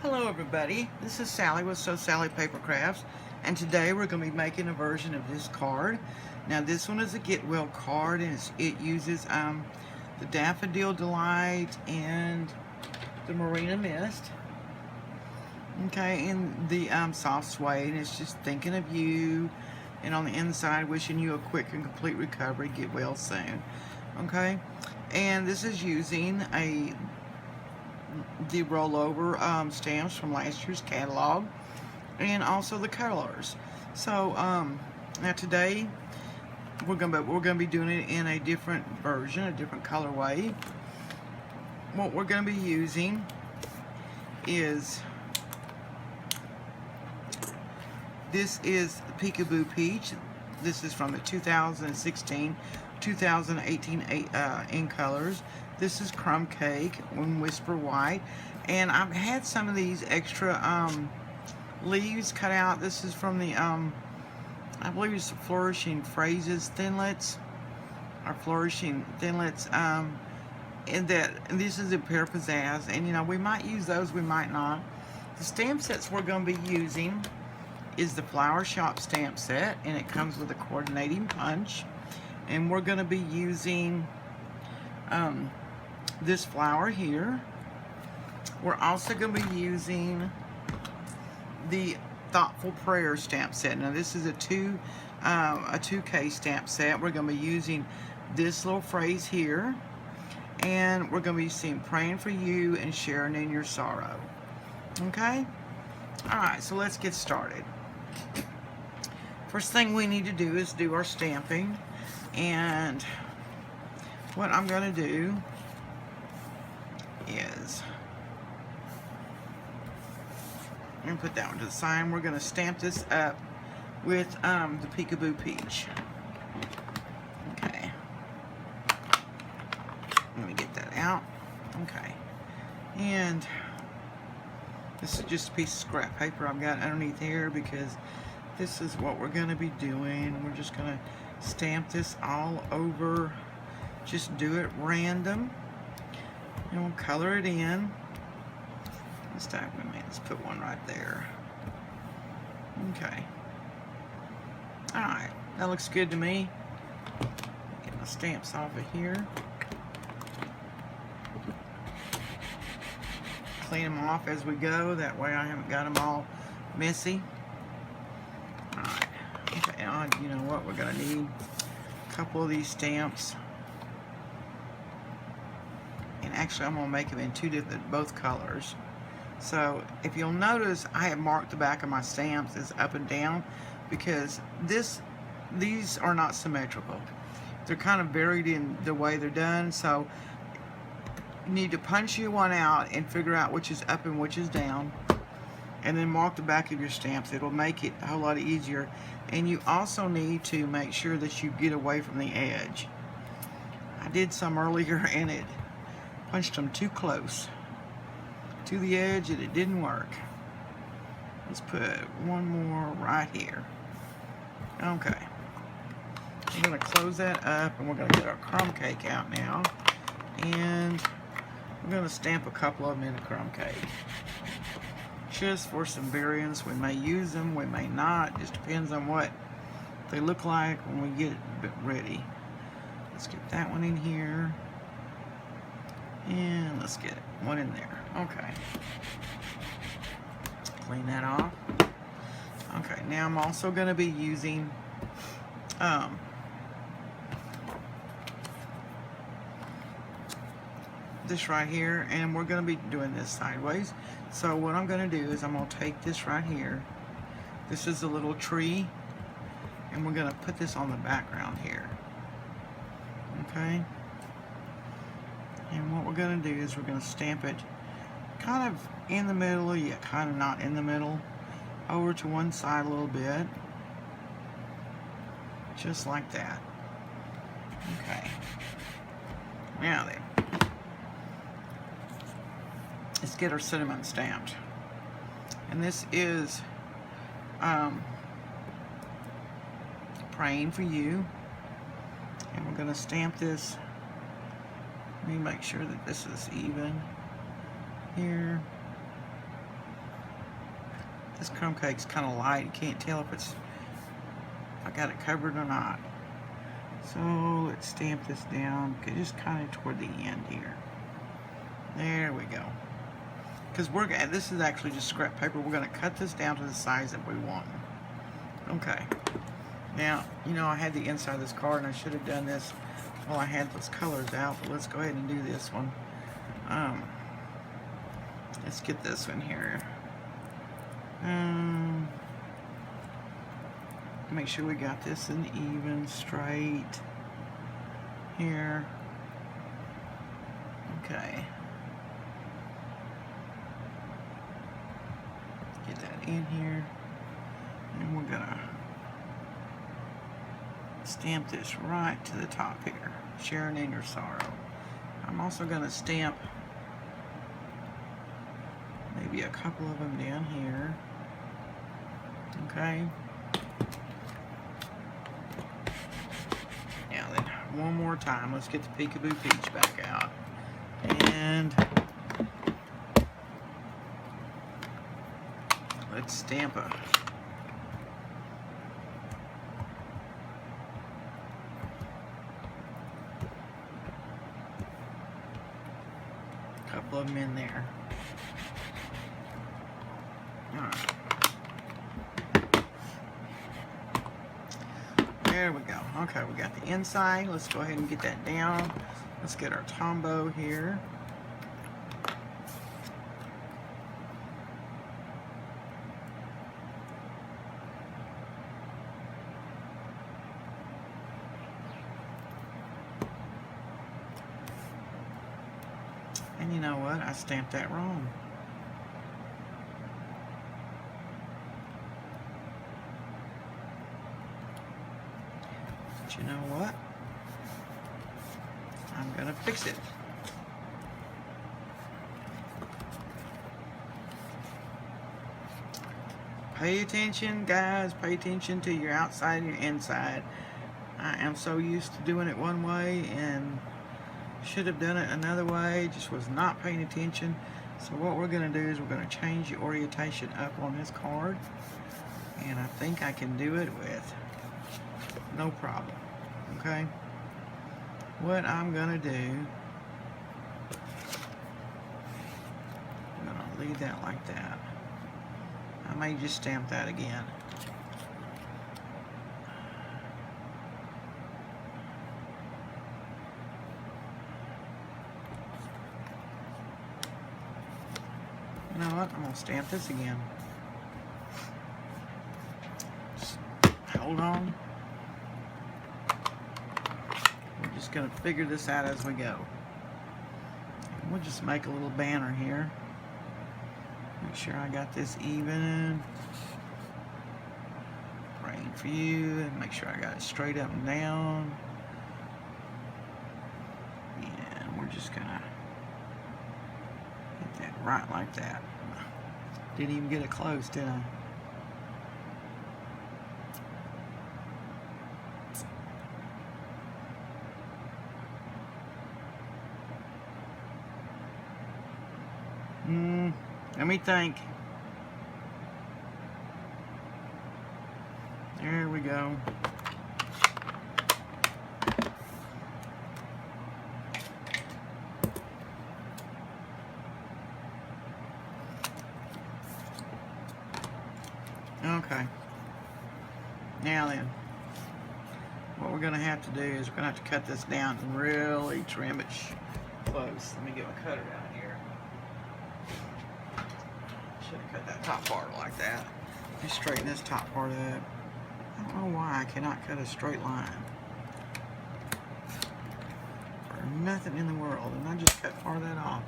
Hello everybody, this is Sally with So Sally Paper Crafts, and today we're going to be making a version of this card. Now this one is a get well card, and it uses the Daffodil Delight and the Marina Mist. Okay, and the soft suede, and it's just thinking of you, and on the inside wishing you a quick and complete recovery, get well soon. Okay, and this is using the rollover stamps from last year's catalog, and also the colors. So now today we're gonna be doing it in a different version, a different colorway. What we're gonna be using is this is Peekaboo Peach. This is from the 2016-2018 in colors. This is Crumb Cake and Whisper White. And I've had some of these extra leaves cut out. This is from the, I believe it's Flourishing Phrases Thinlets, or Flourishing Thinlets. And this is a Pear Pizzazz. And you know, we might use those, we might not. The stamp sets we're going to be using is the Flower Shop stamp set, and it comes with a coordinating punch. And we're going to be using this flower here. We're also going to be using the Thoughtful Prayer stamp set. Now this is a 2K stamp set. We're going to be using this little phrase here, and we're going to be seeing praying for you and sharing in your sorrow. Okay? Alright, so let's get started. First thing we need to do is do our stamping, and what I'm going to do is I'm going to put that one to the side. We're going to stamp this up with the Peekaboo Peach. Okay. Let me get that out. Okay. And this is just a piece of scrap paper I've got underneath here, because this is what we're going to be doing. We're just going to stamp this all over. Just do it random. And we'll color it in. This time we may just put one right there. Okay. Alright, that looks good to me. Get my stamps off of here. Clean them off as we go, that way I haven't got them all messy. Alright, okay, you know what, we're going to need a couple of these stamps. And actually I'm going to make them in both colors. So if you'll notice, I have marked the back of my stamps as up and down, because these are not symmetrical. They're kind of varied in the way they're done, so you need to punch you one out and figure out which is up and which is down, and then mark the back of your stamps. It'll make it a whole lot easier. And you also need to make sure that you get away from the edge. I did some earlier and it punched them too close to the edge and it didn't work. Let's put one more right here. Okay. We're going to close that up, and we're going to get our crumb cake out now. And we're going to stamp a couple of them in the crumb cake. Just for some variants. We may use them, we may not. Just depends on what they look like when we get it ready. Let's get that one in here. And let's get one in there. Okay. Clean that off. Okay, now I'm also going to be using this right here, and we're going to be doing this sideways. So what I'm going to do is I'm going to take this right here. This is a little tree, and we're going to put this on the background here. Okay. And what we're going to do is we're going to stamp it kind of in the middle, yet kind of not in the middle, over to one side a little bit, just like that. Okay. Now then, let's get our cinnamon stamped. And this is praying for you. And we're going to stamp this. Let me make sure that this is even here. This crumb cake's kind of light. You can't tell if I got it covered or not. So let's stamp this down, just kind of toward the end here. There we go. Because this is actually just scrap paper. We're going to cut this down to the size that we want. Okay. Now, you know, I had the inside of this card, and I should have done this while I had those colors out, but let's go ahead and do this one. Let's get this one here. Make sure we got this in even, straight here. Okay. Get that in here. And we're gonna stamp this right to the top here. Sharing in your sorrow. I'm also gonna stamp maybe a couple of them down here. Okay. Now then, one more time. Let's get the Peekaboo Peach back out. And let's stamp a couple of them in there. Alright. There we go. Okay, we got the inside. Let's go ahead and get that down. Let's get our tombow here. And you know what? I stamped that wrong. But you know what? I'm gonna fix it. Pay attention, guys. Pay attention to your outside and your inside. I am so used to doing it one way and should have done it another way. Just was not paying attention. So what we're gonna do is we're gonna change the orientation up on this card, and I think I can do it with no problem. Okay. What I'm gonna do, I'm gonna leave that like that. I may just stamp that again. You know what? I'm gonna stamp this again. Just hold on. We're just gonna figure this out as we go. We'll just make a little banner here. Make sure I got this even. Praying for you, and make sure I got it straight up and down. And we're just gonna get that right like that. Didn't even get it close, did I? Let me think. There we go. Okay. Now then, what we're gonna have to do is we're gonna have to cut this down and really trim it close. Let me get my cutter out here. Should have cut that top part like that. Just straighten this top part up. I don't know why I cannot cut a straight line. For nothing in the world. And I just cut part of that off.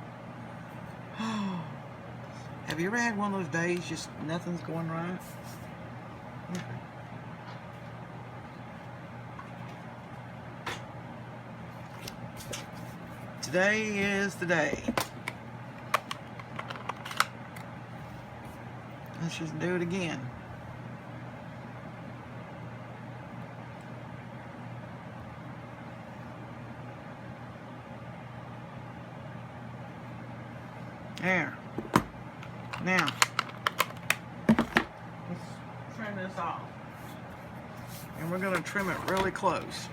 Have you ever had one of those days just nothing's going right? Okay. Today is the day. Let's just do it again. There. Now, trim this off. And we're going to trim it really close.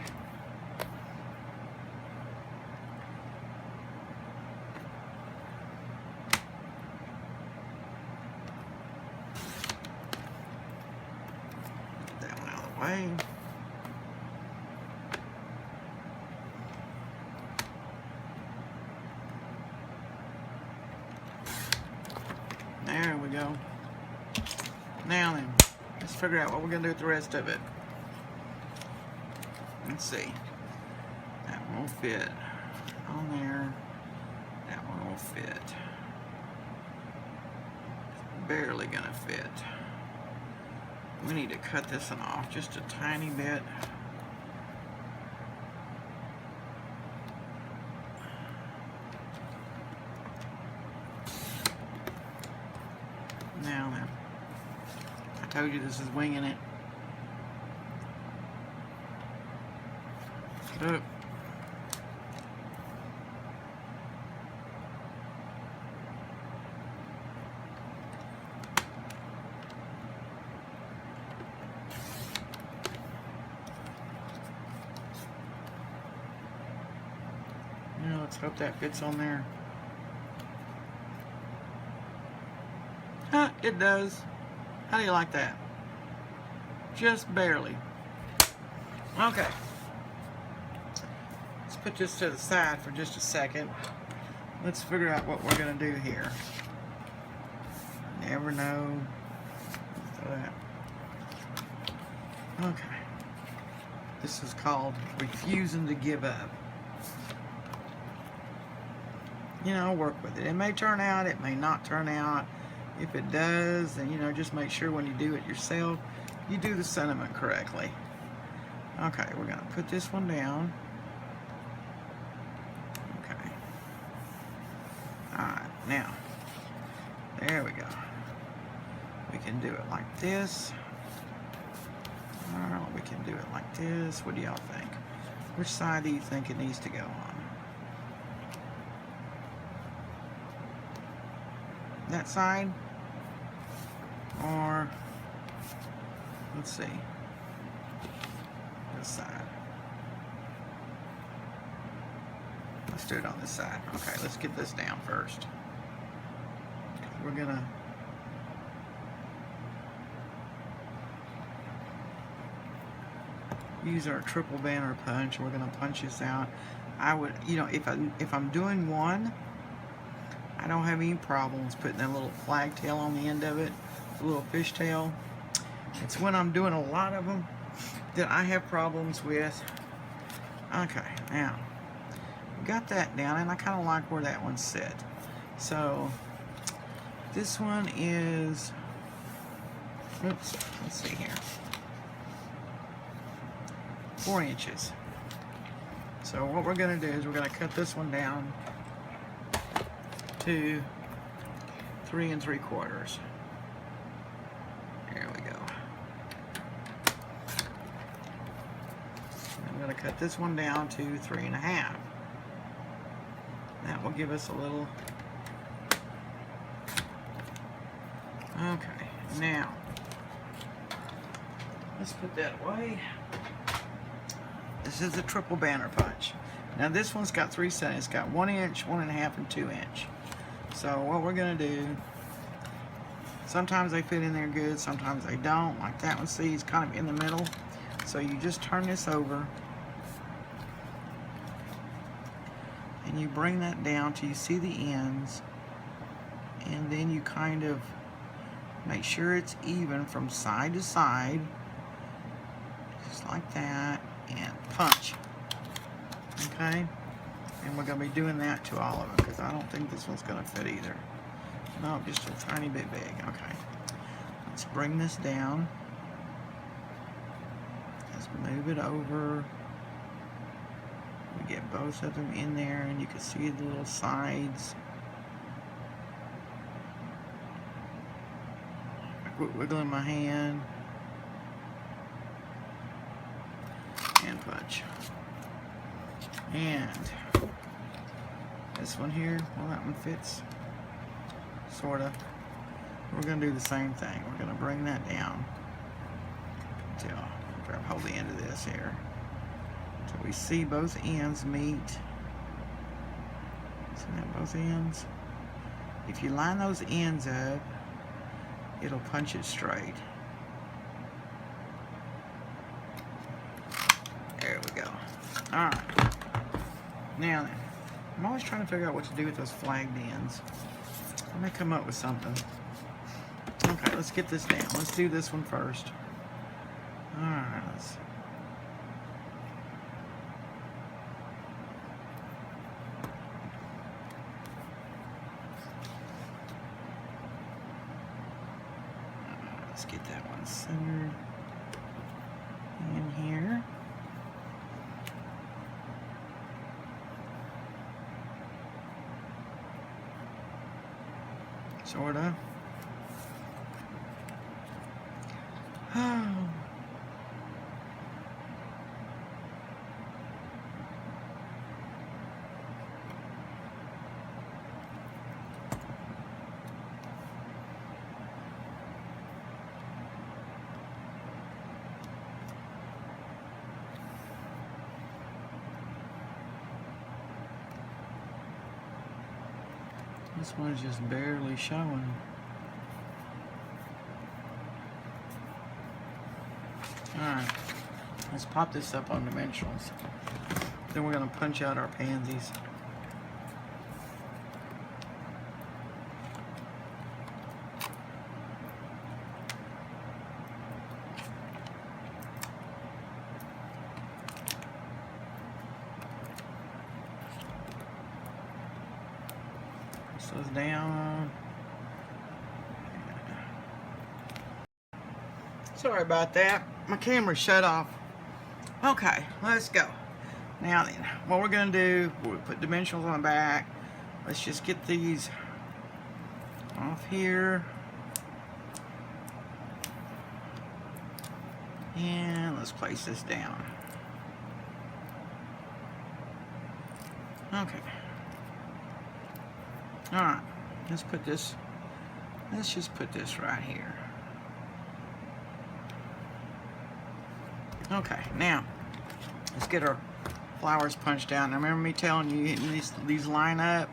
Get that one out of the way. There we go. Now then, let's figure out what we're going to do with the rest of it. Let's see. That one will fit on there. That one will fit. It's barely going to fit. We need to cut this one off just a tiny bit. Now then, I told you this is winging it. Up. Now let's hope that fits on there. Huh, it does. How do you like that? Just barely. Okay. Let's put this to the side for just a second. Let's figure out what we're going to do here. Never know. Okay. This is called refusing to give up. You know, work with it. It may turn out, it may not turn out. If it does, then, you know, just make sure when you do it yourself, you do the sentiment correctly. Okay, we're going to put this one down. Okay. Alright, now, there we go. We can do it like this. Or we can do it like this. What do y'all think? Which side do you think it needs to go on? That side? Or, let's see, this side. Let's do it on this side. Okay, let's get this down first. We're gonna use our triple banner punch. We're gonna punch this out. I would, you know, if I'm doing one, I don't have any problems putting that little flag tail on the end of it, the little fish tail. It's when I'm doing a lot of them that I have problems with. Okay, now, got that down, and I kind of like where that one's set. So, this one is, oops, let's see here, 4 inches. So what we're going to do is we're going to cut this one down to 3 3/4. There we go. I'm going to cut this one down to 3 1/2. That will give us a little. Okay, now let's put that away. This is a triple banner punch. Now this one's got 3 cents. It's got 1 inch, 1 1/2, and 2 inch. So what we're gonna do, sometimes they fit in there good, sometimes they don't. Like that one, see, it's kind of in the middle. So you just turn this over and you bring that down till you see the ends, and then you kind of make sure it's even from side to side, just like that, and punch. Okay? And we're going to be doing that to all of them, because I don't think this one's going to fit either. No, just a tiny bit big. Okay. Let's bring this down. Let's move it over. We get both of them in there, and you can see the little sides. I quit wiggling my hand. And punch. And this one here, well, that one fits, sort of. We're going to do the same thing. We're going to bring that down. till, grab hold the end of this here, till we see both ends meet. See that, both ends? If you line those ends up, it'll punch it straight. There we go. Alright. Now then, I'm always trying to figure out what to do with those flagged ends. I may come up with something. Okay, let's get this down. Let's do this one first. Alright, let's get that one centered in here. Sorta. Oh. This one's just barely showing. Alright, let's pop this up on dimensionals. Then we're going to punch out our pansies. Those down. Sorry about that. My camera shut off. Okay, let's go. Now then, what we're going to do, we'll put dimensionals on the back. Let's just get these off here. And let's place this down. Okay. Alright, let's just put this right here. Okay, now, let's get our flowers punched out. Now remember me telling you, these line up.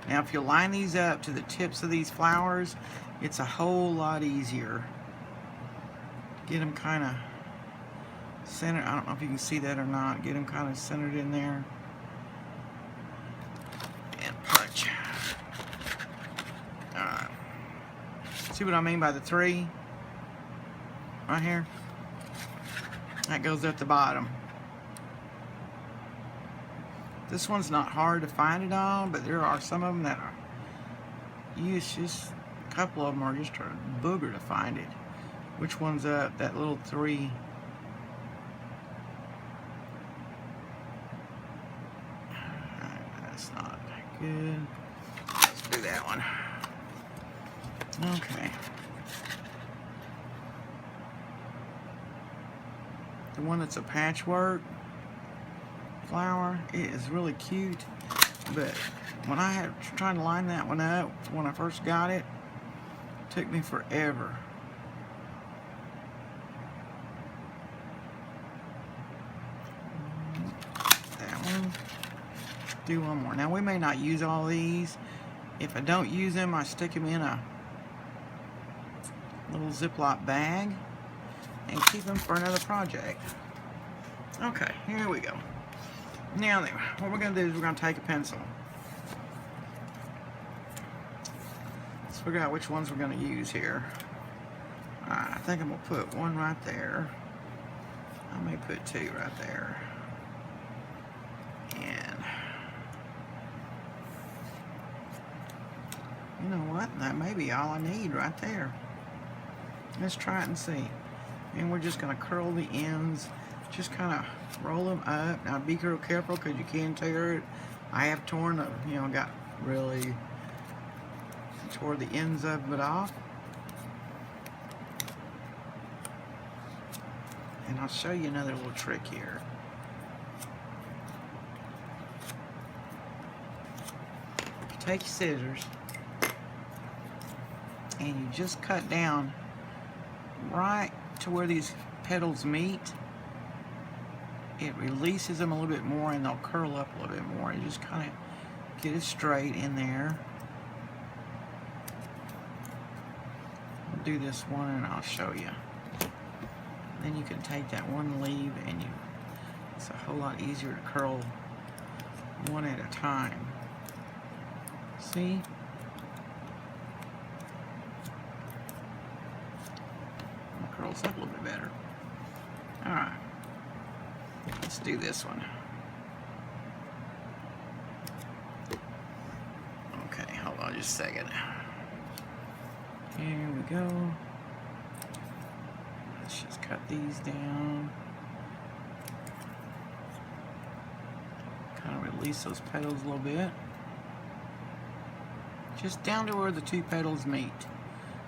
Now if you line these up to the tips of these flowers, it's a whole lot easier. Get them kind of centered. I don't know if you can see that or not. Get them kind of centered in there. And punch. Alright. See what I mean by the 3? Right here? That goes at the bottom. This one's not hard to find it on, but there are some of them that are. Just a couple of them are just a booger to find it. Which one's up? That little 3. That's not good. Let's do that one. Okay. The one that's a patchwork flower, it is really cute, but when I had trying to line that one up when I first got it, it took me forever. That one. Do one more. Now we may not use all these. If I don't use them, I stick them in a little Ziploc bag and keep them for another project. Okay, here we go. Now then, what we're going to do is we're going to take a pencil. Let's figure out which ones we're going to use here. I think I'm going to put one right there. I may put 2 right there. And you know what? That may be all I need right there. Let's try it and see. And we're just going to curl the ends. Just kind of roll them up. Now be real careful because you can tear it. I have torn, got really tore the ends of it off. And I'll show you another little trick here. You take your scissors and you just cut down right to where these petals meet, it releases them a little bit more and they'll curl up a little bit more. You just kind of get it straight in there. I'll do this one and I'll show you. Then you can take that one leaf and it's a whole lot easier to curl one at a time. See? It curls up a little bit better. Alright. Let's do this one. Okay, hold on just a second. Here we go. Let's just cut these down. Kind of release those petals a little bit. Just down to where the two petals meet.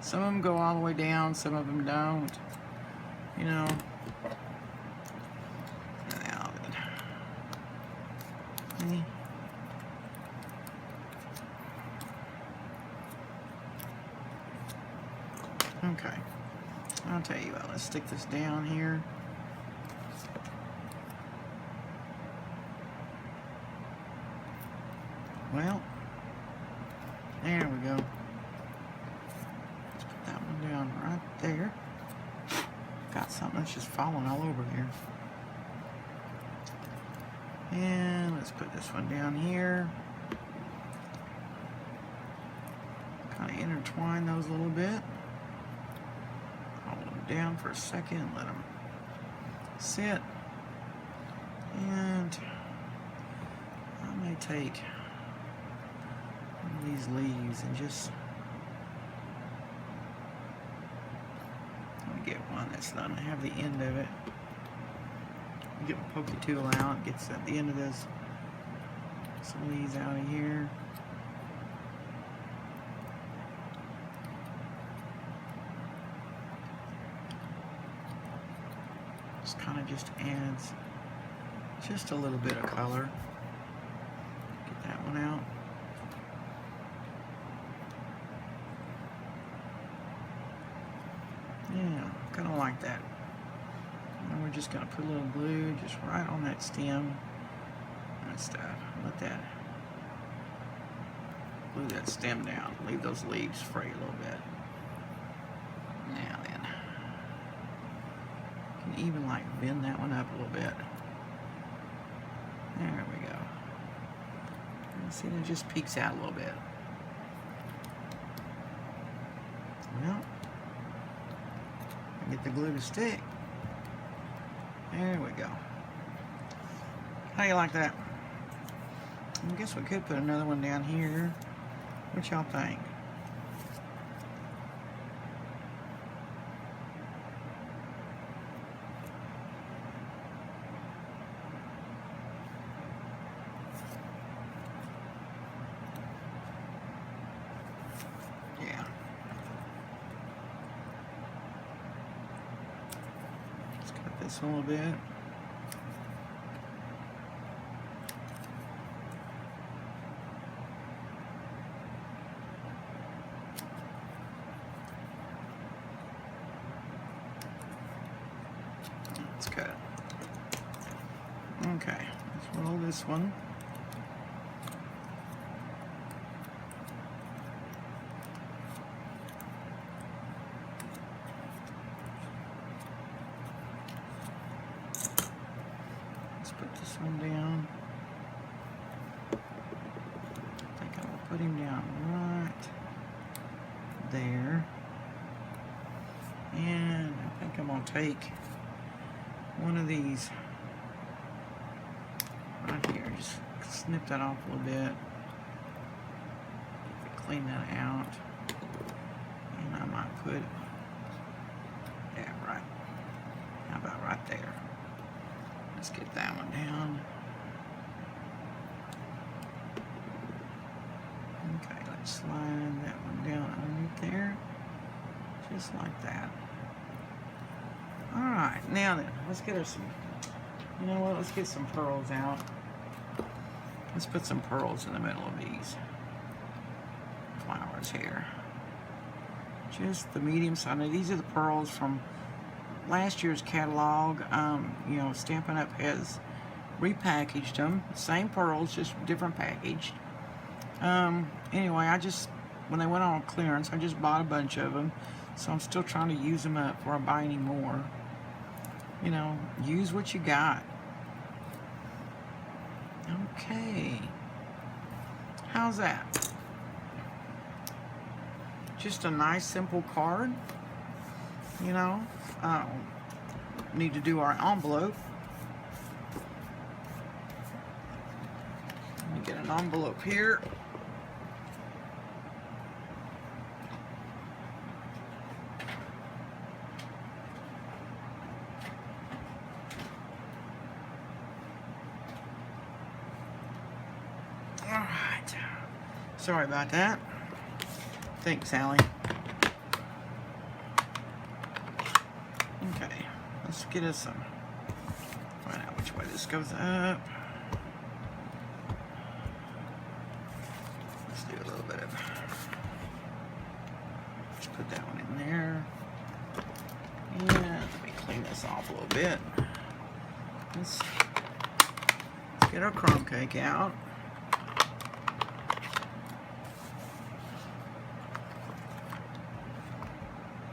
Some of them go all the way down, some of them don't. You know. Now then. See? Okay. I'll tell you what, let's stick this down here. Well, there we go. Let's put that one down right there. Got something that's just falling all over here. And let's put this one down here. Kind of intertwine those a little bit. Hold them down for a second, let them sit. And I may take these leaves and just let me get one that's not gonna have the end of it. Get my pokey tool out, gets at the end of this. Some of these out of here. Just kind of just adds just a little bit of color. Get that one out. Yeah, kind of like that. And we're just going to put a little glue just right on that stem and stuff. Let that glue that stem down. Leave those leaves free a little bit. Now then, you can even like bend that one up a little bit. There we go. And see, it just peeks out a little bit. Well, get the glue to stick. There we go. How do you like that? I guess we could put another one down here. What y'all think? Yeah. Let's cut this one a little bit. Let's cut it. Okay, let's roll this one. Let's put this one down. I think I will put him down right there. And I think I'm going to take one of these right here, just snip that off a little bit, clean that out, and I might put, yeah, right, how about right there? Let's get that one down. Okay, let's slide that one down underneath there, just like that. Alright, now then, let's get her some, you know what, let's get some pearls out. Let's put some pearls in the middle of these flowers here. Just the medium size. Now, these are the pearls from last year's catalog. You know, Stampin' Up has repackaged them. Same pearls, just different packaged. Anyway, when they went on clearance, I just bought a bunch of them. So I'm still trying to use them up before I buy any more. You know, use what you got. Okay. How's that? Just a nice, simple card. You know, need to do our envelope. Let me get an envelope here. Alright. Sorry about that. Thanks, Sally. Okay. Let's get us some. Find out which way this goes up. Let's do a little bit of. Let's put that one in there. And let me clean this off a little bit. Let's get our crumb cake out.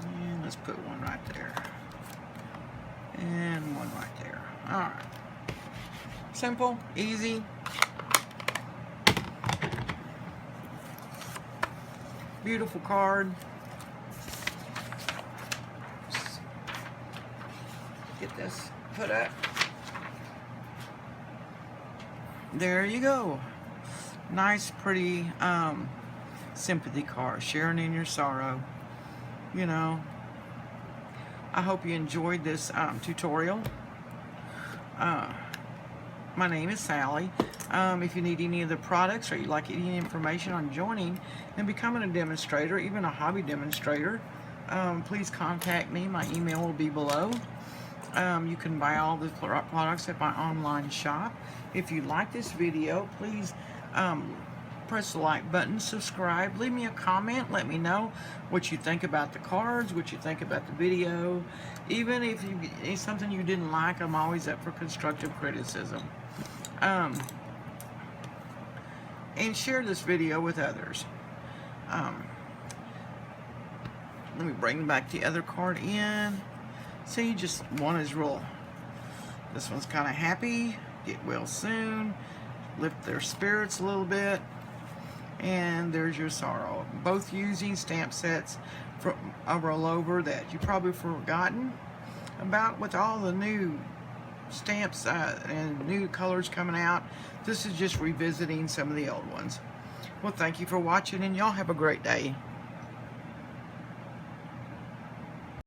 And let's put one right there. And one right there. Alright. Simple, easy. Beautiful card. Just get this put up. There you go. Nice, pretty sympathy card. Sharing in your sorrow. You know. I hope you enjoyed this tutorial. My name is Sally. If you need any of the products or you'd like any information on joining and becoming a demonstrator, even a hobby demonstrator, please contact me. My email will be below. You can buy all the products at my online shop. If you like this video, please press the like button, subscribe, leave me a comment, let me know what you think about the cards, what you think about the video. Even if it's something you didn't like, I'm always up for constructive criticism. And share this video with others. Let me bring back the other card in. See, just one is real. This one's kind of happy, get well soon, lift their spirits a little bit. And there's your sorrow. Both using stamp sets from a rollover that you probably forgotten about with all the new stamps and new colors coming out. This is just revisiting some of the old ones. Well, thank you for watching, and y'all have a great day.